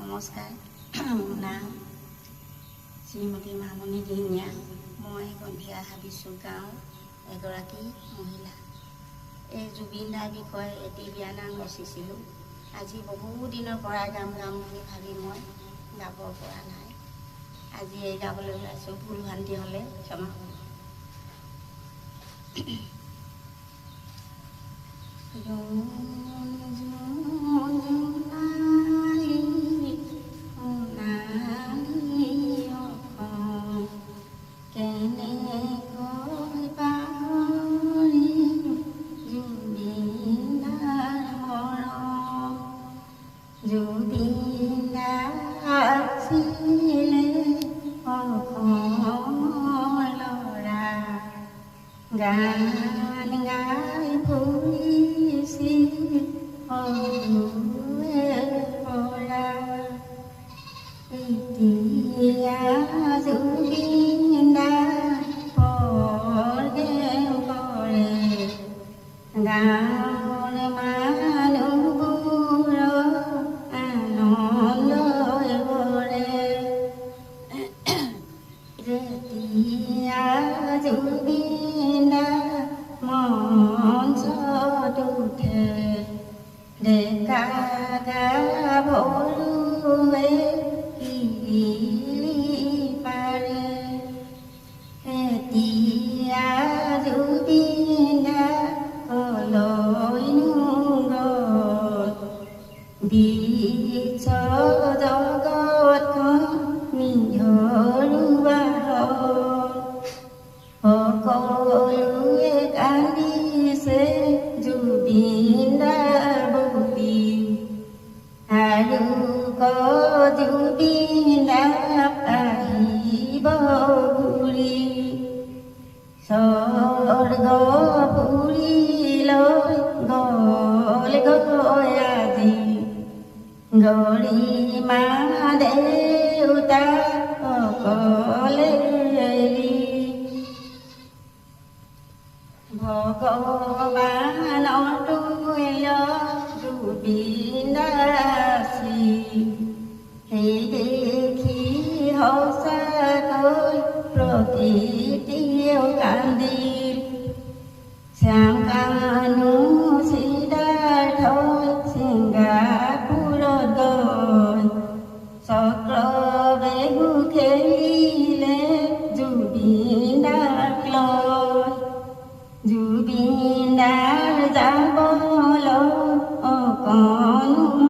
নমস্কাৰ। মোৰ নাম শ্ৰীমতী মামণি দিহিঙীয়া। মই গন্ধিয়া হাবিচু গাঁৱৰ এগৰাকী মহিলা। এই জুবিন দাৰ বিষয়ে এটি বিয়ানাম ৰচিছিলোঁ। আজি বহু দিনৰ পৰা গাম বুলি ভাবি মই গাব পৰা নাই। আজি এই গাবলৈ ওলাইছোঁ, ভুল ভ্ৰান্তি হ'লে ক্ষমা কৰিব। গান গাই ফুৰিছিল পৰা এতিয়া জুবিন পৰে গাঁৱৰ মানুহবোৰৰ আনন্দই ভৰে যেতিয়া জুবিন মঞ্চত উঠে ডেকা গাভৰুৱে কিৰিলি পাৰে এতিয়া জুবিন কলৈনো গ'ল বিশ্ব জগতখন নিধৰুৱা হ'ল সকলোৱে কান্দিছে জুবিন বুলি আৰু জুবিন আহিব ঘূৰি স্বৰ্গপুৰীলৈ গ'ল গৈ আজি গৰিমা দেউতা অকলে ভগৱানৰ তুল্য জুবিন আছিল সেই দেখি সঁচাকৈ প্ৰতি